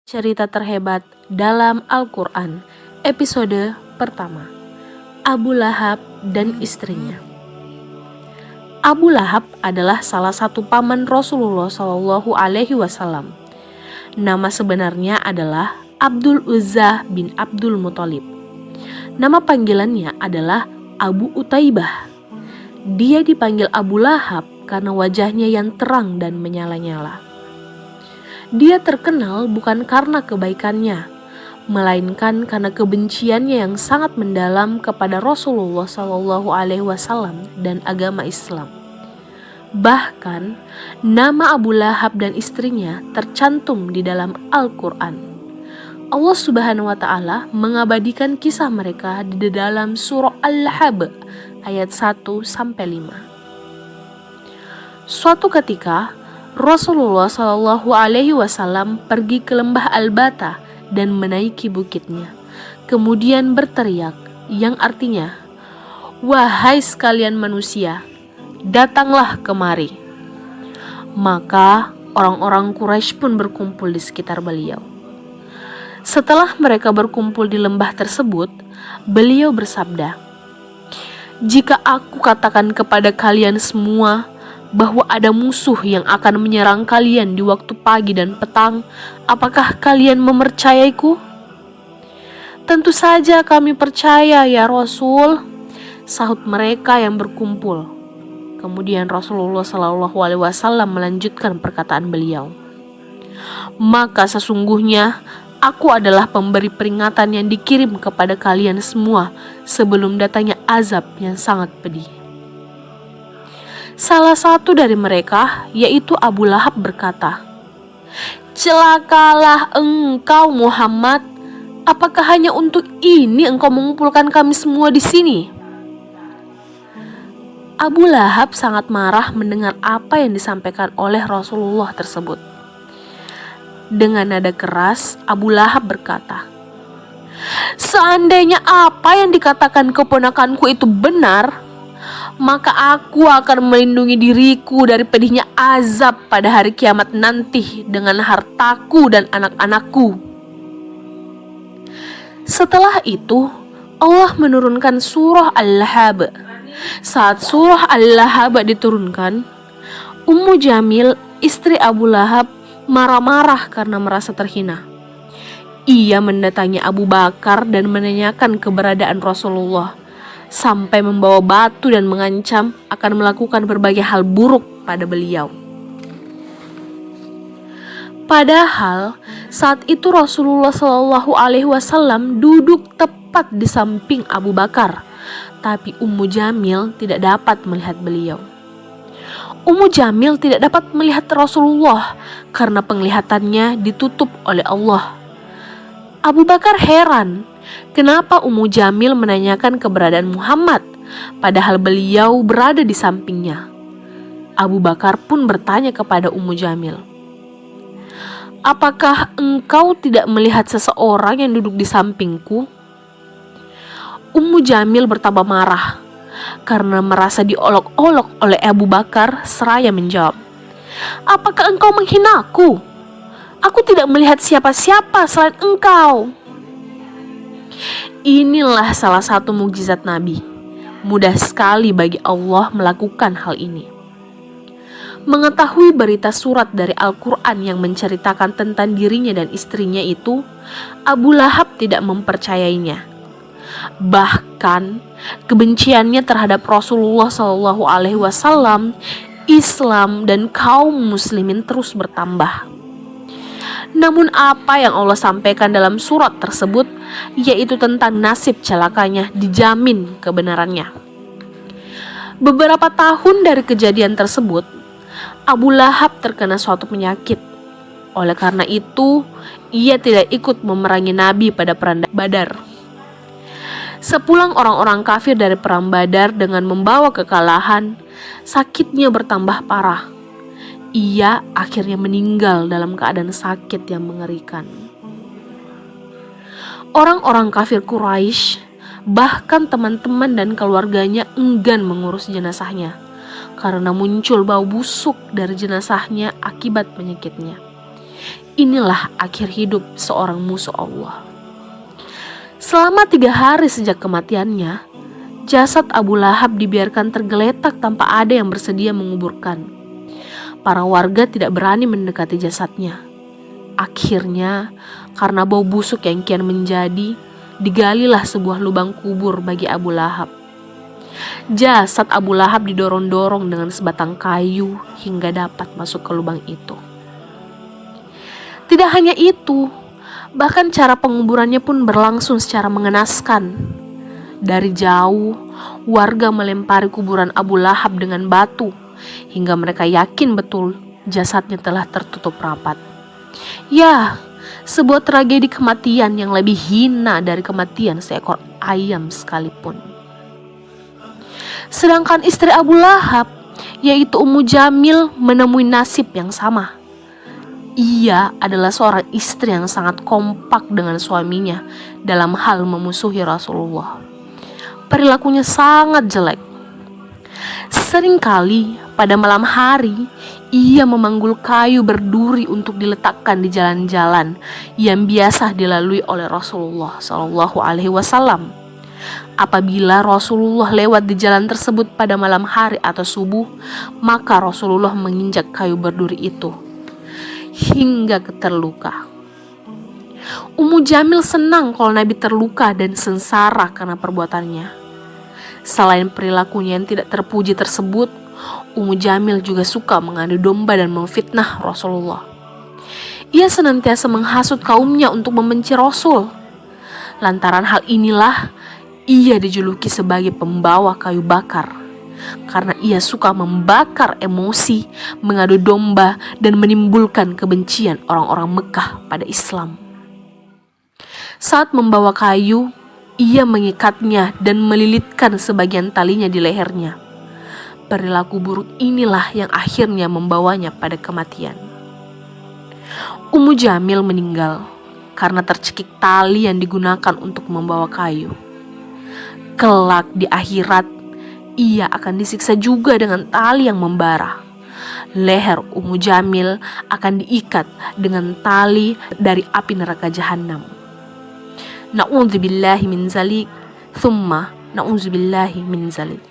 Cerita terhebat dalam Al-Quran, episode pertama, Abu Lahab dan istrinya. Abu Lahab adalah salah satu paman Rasulullah Shallallahu Alaihi Wasallam. Nama sebenarnya adalah Abdul Uzza bin Abdul Muthalib. Nama panggilannya adalah Abu Utaibah. Dia dipanggil Abu Lahab karena wajahnya yang terang dan menyala-nyala. Dia terkenal bukan karena kebaikannya, melainkan karena kebenciannya yang sangat mendalam kepada Rasulullah Shallallahu Alaihi Wasallam dan agama Islam. Bahkan, nama Abu Lahab dan istrinya tercantum di dalam Al-Quran. Allah Subhanahu wa Ta'ala mengabadikan kisah mereka di dalam surah Al-Lahab ayat 1-5. Suatu ketika, Rasulullah Shallallahu Alaihi Wasallam pergi ke lembah Al-Bata dan menaiki bukitnya. Kemudian berteriak, yang artinya, "Wahai sekalian manusia, datanglah kemari." Maka orang-orang Quraisy pun berkumpul di sekitar beliau. Setelah mereka berkumpul di lembah tersebut, beliau bersabda, "Jika aku katakan kepada kalian semua bahwa ada musuh yang akan menyerang kalian di waktu pagi dan petang, apakah kalian mempercayaiku?" "Tentu saja kami percaya ya Rasul," sahut mereka yang berkumpul. Kemudian Rasulullah Shallallahu Alaihi Wasallam melanjutkan perkataan beliau, "Maka sesungguhnya aku adalah pemberi peringatan yang dikirim kepada kalian semua sebelum datangnya azab yang sangat pedih." Salah satu dari mereka, yaitu Abu Lahab, berkata, "Celakalah engkau Muhammad, apakah hanya untuk ini engkau mengumpulkan kami semua di sini?" Abu Lahab sangat marah mendengar apa yang disampaikan oleh Rasulullah tersebut. Dengan nada keras, Abu Lahab berkata, "Seandainya apa yang dikatakan keponakanku itu benar, maka aku akan melindungi diriku dari pedihnya azab pada hari kiamat nanti dengan hartaku dan anak-anakku." Setelah itu, Allah menurunkan surah Al-Lahab. Saat surah Al-Lahab diturunkan, Ummu Jamil, istri Abu Lahab, marah-marah karena merasa terhina. Ia mendatangi Abu Bakar dan menanyakan keberadaan Rasulullah, sampai membawa batu dan mengancam akan melakukan berbagai hal buruk pada beliau. Padahal saat itu Rasulullah Shallallahu Alaihi Wasallam duduk tepat di samping Abu Bakar, tapi Ummu Jamil tidak dapat melihat beliau. Ummu Jamil tidak dapat melihat Rasulullah karena penglihatannya ditutup oleh Allah. Abu Bakar heran, kenapa Ummu Jamil menanyakan keberadaan Muhammad, padahal beliau berada di sampingnya. Abu Bakar pun bertanya kepada Ummu Jamil, "Apakah engkau tidak melihat seseorang yang duduk di sampingku?" Ummu Jamil bertambah marah karena merasa diolok-olok oleh Abu Bakar seraya menjawab, "Apakah engkau menghina aku? Aku tidak melihat siapa-siapa selain engkau." Inilah salah satu mukjizat Nabi. Mudah sekali bagi Allah melakukan hal ini. Mengetahui berita surat dari Al-Quran yang menceritakan tentang dirinya dan istrinya itu, Abu Lahab tidak mempercayainya. Bahkan kebenciannya terhadap Rasulullah Shallallahu Alaihi Wasallam, Islam, dan kaum muslimin terus bertambah. Namun apa yang Allah sampaikan dalam surat tersebut, yaitu tentang nasib celakanya, dijamin kebenarannya. Beberapa tahun dari kejadian tersebut, Abu Lahab terkena suatu penyakit. Oleh karena itu, ia tidak ikut memerangi Nabi pada perang Badar. Sepulang orang-orang kafir dari perang Badar dengan membawa kekalahan, sakitnya bertambah parah. Ia akhirnya meninggal dalam keadaan sakit yang mengerikan. Orang-orang kafir Quraisy, bahkan teman-teman dan keluarganya enggan mengurus jenazahnya karena muncul bau busuk dari jenazahnya akibat penyakitnya. Inilah akhir hidup seorang musuh Allah. Selama 3 hari sejak kematiannya, jasad Abu Lahab dibiarkan tergeletak tanpa ada yang bersedia menguburkan. Para warga tidak berani mendekati jasadnya. Akhirnya, karena bau busuk yang kian menjadi, digalilah sebuah lubang kubur bagi Abu Lahab. Jasad Abu Lahab didorong-dorong dengan sebatang kayu hingga dapat masuk ke lubang itu. Tidak hanya itu, bahkan cara penguburannya pun berlangsung secara mengenaskan. Dari jauh, warga melempari kuburan Abu Lahab dengan batu, hingga mereka yakin betul jasadnya telah tertutup rapat. Ya, sebuah tragedi kematian yang lebih hina dari kematian seekor ayam sekalipun. Sedangkan istri Abu Lahab, yaitu Ummu Jamil, menemui nasib yang sama. Ia adalah seorang istri yang sangat kompak dengan suaminya dalam hal memusuhi Rasulullah. Perilakunya sangat jelek. Seringkali pada malam hari, ia memanggul kayu berduri untuk diletakkan di jalan-jalan yang biasa dilalui oleh Rasulullah SAW. Apabila Rasulullah lewat di jalan tersebut pada malam hari atau subuh, maka Rasulullah menginjak kayu berduri itu hingga terluka. Ummu Jamil senang kalau Nabi terluka dan sengsara karena perbuatannya. Selain perilakunya yang tidak terpuji tersebut, Ummu Jamil juga suka mengadu domba dan memfitnah Rasulullah. Ia senantiasa menghasut kaumnya untuk membenci Rasul. Lantaran hal inilah, ia dijuluki sebagai pembawa kayu bakar. Karena ia suka membakar emosi, mengadu domba, dan menimbulkan kebencian orang-orang Mekah pada Islam. Saat membawa kayu, ia mengikatnya dan melilitkan sebagian talinya di lehernya. Perilaku buruk inilah yang akhirnya membawanya pada kematian. Ummu Jamil meninggal karena tercekik tali yang digunakan untuk membawa kayu. Kelak di akhirat, ia akan disiksa juga dengan tali yang membara. Leher Ummu Jamil akan diikat dengan tali dari api neraka jahanam. Na'udzubillahi min zalik, thumma na'udzubillahi min zalik.